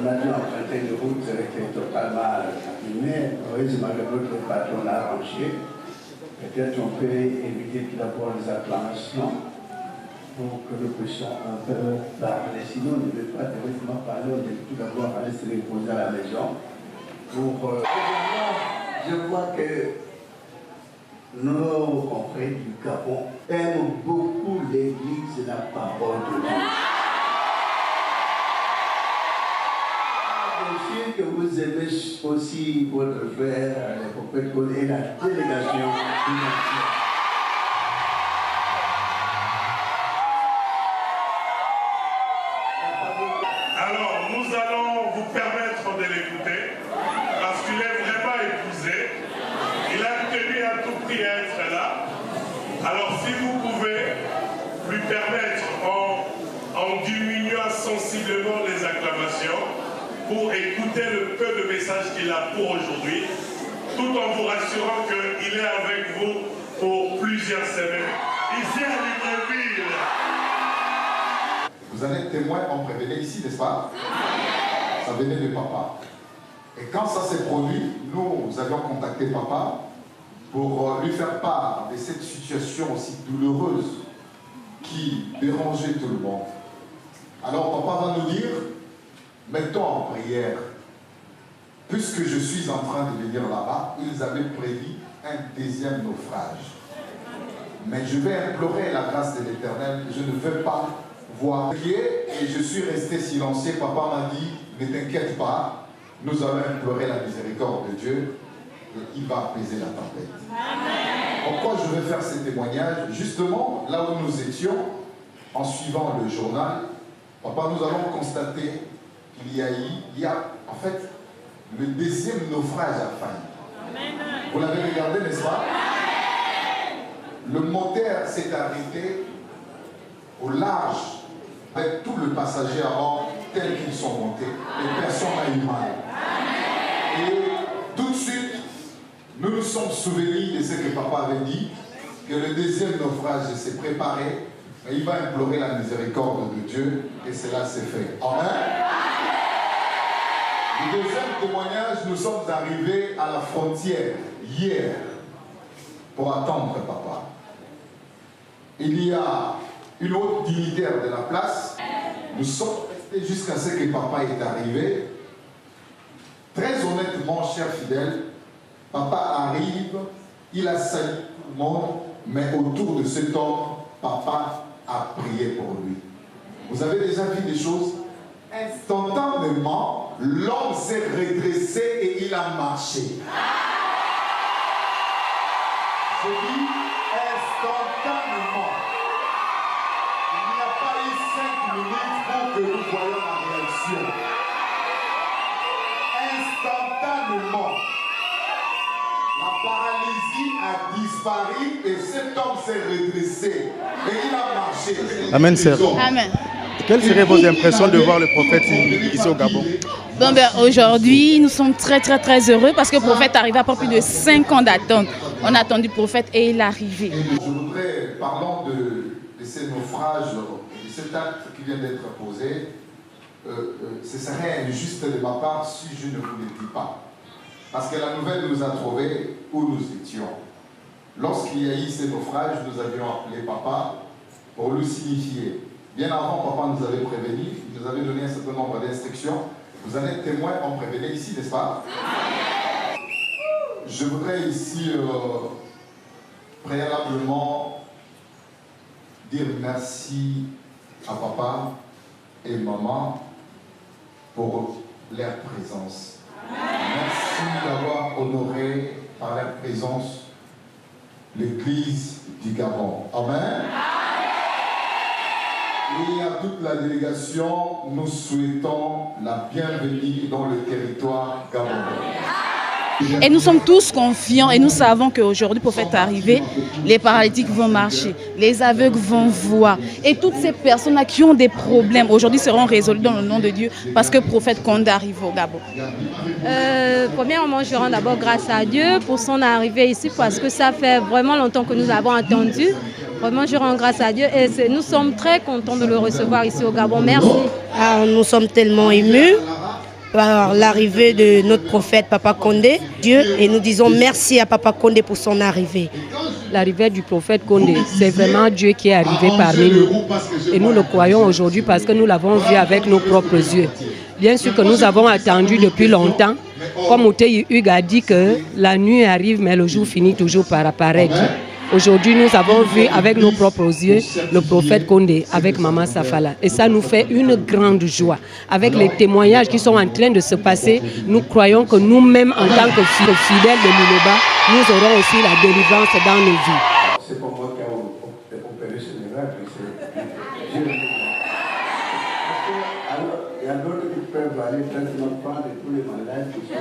On a dû emprunter une route qui est totalement abîmée. Heureusement que notre patron l'a arrangé. Peut-être on peut éviter tout d'abord les acclamations pour que nous puissions un peu parler. Sinon, on ne peut pas directement parler. On peut tout d'abord aller se reposer à la maison. Je vois que nos confrères du Gabon aiment beaucoup l'Église et la parole de Dieu. Je suis que vous aimez aussi votre frère, les prophètes et la délégation. Alors, nous allons vous permettre de l'écouter, parce qu'il est vraiment épousé. Il a tenu à tout prix à être là. Alors, si vous pouvez lui permettre, en diminuant sensiblement les acclamations, pour écouter le peu de messages qu'il a pour aujourd'hui, tout en vous rassurant qu'il est avec vous pour plusieurs semaines. Ici à Libreville. Vous en êtes témoin, on prévenait ici, n'est-ce pas? Ça venait de papa. Et quand ça s'est produit, nous avions contacté papa pour lui faire part de cette situation aussi douloureuse qui dérangeait tout le monde. Alors papa va nous dire, mettons en prière, puisque je suis en train de venir là-bas, ils avaient prédit un deuxième naufrage. Mais je vais implorer la grâce de l'Éternel, je ne veux pas voir. Et je suis resté silencieux. Papa m'a dit, ne t'inquiète pas, nous allons implorer la miséricorde de Dieu et il va apaiser la tempête. Amen. Pourquoi je veux faire ce témoignage? Justement, là où nous étions, en suivant le journal, papa, nous allons constater qu'il y a en fait le deuxième naufrage à failli. Vous l'avez regardé, n'est-ce pas? Le moteur s'est arrêté au large avec tout le passager à bord tel qu'ils sont montés et personne n'a eu mal. Et tout de suite, nous nous sommes souvenus de ce que papa avait dit, que le deuxième naufrage s'est préparé et il va implorer la miséricorde de Dieu et cela s'est fait. Amen. Le deuxième témoignage, nous sommes arrivés à la frontière hier pour attendre papa. Il y a une autre dignitaire de la place. Nous sommes restés jusqu'à ce que papa est arrivé. Très honnêtement, chers fidèles, papa arrive, il a salué tout le monde, mais autour de cet homme, papa a prié pour lui. Vous avez déjà vu des choses? Instantanément, l'homme s'est redressé et il a marché. Je dis instantanément. Il n'y a pas eu 5 minutes pour que nous voyions la réaction. Instantanément, la paralysie a disparu et cet homme s'est redressé et il a marché. Amen, sœur. Amen. Quelles seraient vos impressions de voir le prophète ici au Gabon? Bon, aujourd'hui, nous sommes très heureux parce que le prophète est arrivé après plus de 5 ans d'attente. On a attendu le prophète et il est arrivé. Je voudrais, parlant de ces naufrages, de cet acte qui vient d'être posé, ce serait injuste de ma part si je ne vous le dis pas. Parce que la nouvelle nous a trouvés où nous étions. Lorsqu'il y a eu ces naufrages, nous avions appelé papa pour lui signifier. Bien avant, papa nous avait prévenu, il nous avait donné un certain nombre d'instructions. Vous allez être témoin, on prévenait ici, n'est-ce pas? Je voudrais ici préalablement dire merci à papa et maman pour leur présence. Merci d'avoir honoré par leur présence l'Église du Gabon. Amen. Et à toute la délégation, nous souhaitons la bienvenue dans le territoire gabonais. Et nous sommes tous confiants et nous savons qu'aujourd'hui, le prophète est arrivé, les paralytiques vont marcher, les aveugles vont voir. Et toutes ces personnes qui ont des problèmes, aujourd'hui seront résolues dans le nom de Dieu parce que le prophète Condé arrive au Gabon. Premièrement, je rends d'abord grâce à Dieu pour son arrivée ici parce que ça fait vraiment longtemps que nous l'avons attendu. Vraiment, je rends grâce à Dieu et nous sommes très contents de le recevoir ici au Gabon. Merci. Nous sommes tellement émus par l'arrivée de notre prophète Papa Condé, Dieu, et nous disons merci à Papa Condé pour son arrivée. L'arrivée du prophète Condé, c'est vraiment Dieu qui est arrivé parmi nous. Et nous le croyons aujourd'hui parce que nous l'avons vu avec nos propres yeux. Bien sûr que nous avons attendu depuis longtemps. Comme Outei Hugues a dit que la nuit arrive, mais le jour finit toujours par apparaître. Aujourd'hui, nous avons vu avec nos propres yeux le prophète Condé avec Maman Safala. Et ça nous fait une grande joie. Avec les témoignages qui sont en train de se passer, nous croyons que nous-mêmes, en tant que fidèles de Miloba, nous aurons aussi la délivrance dans nos vies. C'est pour moi qui a opéré ce miracle. Alors, il y a d'autres qui peuvent aller tranquillement prendre tous les malades qui sont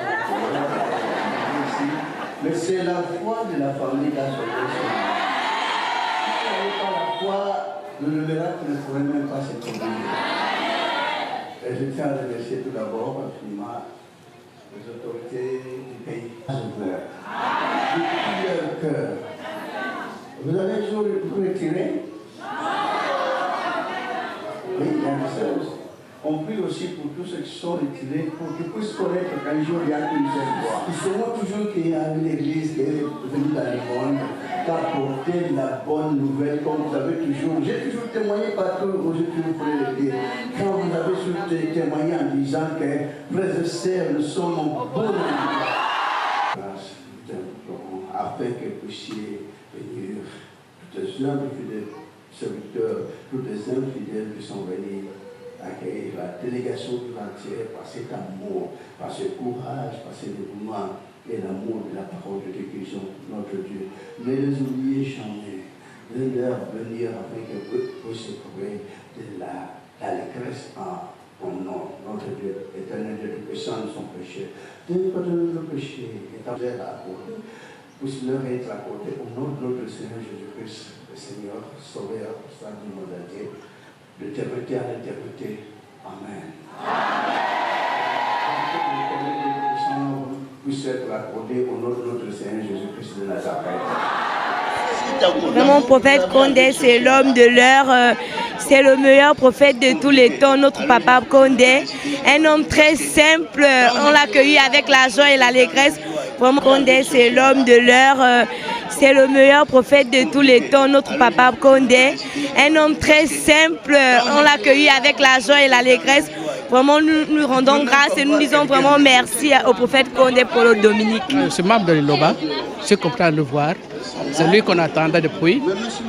ici. Mais c'est la foi de la famille qui a sauvé ça. Si ce n'est pas la foi, le miracle ne pourrait même pas se produire. Et je tiens à remercier tout d'abord infiniment les autorités du pays. Depuis leur cœur. Vous avez toujours retiré? Oui, il y a une chose. On prie aussi pour tous ceux qui sont retirés, pour qu'ils puissent connaître qu'un jour il y a une seule voie. Ils sauront toujours qu'il y a une église qui est venue dans le monde, qui a apporté la bonne nouvelle, comme vous avez toujours. J'ai toujours témoigné partout où je pourrais le dire. Quand vous avez toujours témoigné en disant que, frères et sœurs, nous sommes en bon grâce afin que vous puissiez venir, tous les hommes fidèles serviteurs, tous les hommes fidèles qui sont venus accueillir la délégation tout entière par cet amour, par ce courage, par ce dévouement et l'amour de la parole de Dieu qui sont notre Dieu. Ne les oubliez jamais, de leur venir afin que vous puissiez trouver de l'allégresse en nom. Notre Dieu, éternel Dieu puissant de son péché. De pardonner le péché et d'avoir à côté, puisse leur être accordé au nom de notre Seigneur Jésus-Christ, le Seigneur, Sauveur, Saint du monde entier. D'éternité à l'éternité. Amen. Puisse être accordé au nom de notre Seigneur Jésus-Christ de Nazareth. Mon prophète Condé, c'est l'homme de l'heure, c'est le meilleur prophète de tous les temps, notre papa Condé. Un homme très simple, on l'a accueilli avec la joie et l'allégresse. Vraiment, Condé, c'est l'homme de l'heure. C'est le meilleur prophète de tous les temps, notre papa Condé. Un homme très simple, on l'a accueilli avec la joie et l'allégresse. Vraiment, nous rendons grâce et nous disons vraiment merci au prophète Condé pour le Dominique. Ce membre de l'Iloba, je suis content de le voir. C'est lui qu'on attendait depuis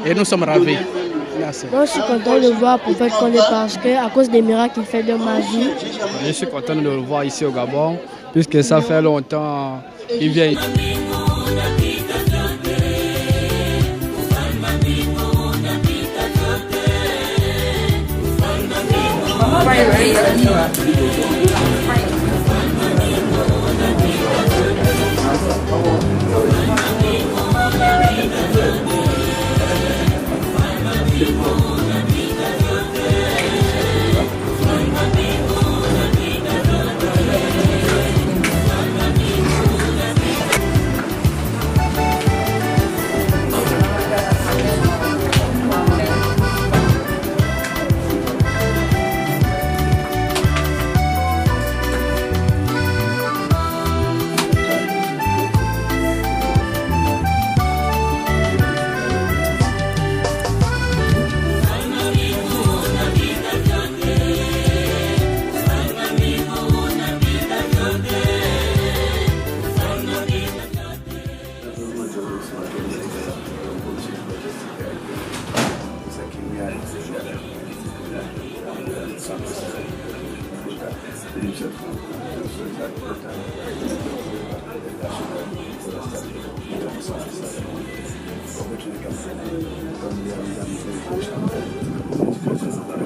et nous sommes ravis. Merci. Moi, je suis content de le voir, prophète Condé, parce qu'à cause des miracles qu'il fait dans ma vie. Je suis content de le voir ici au Gabon, puisque ça fait longtemps qu'il vient. Gracias.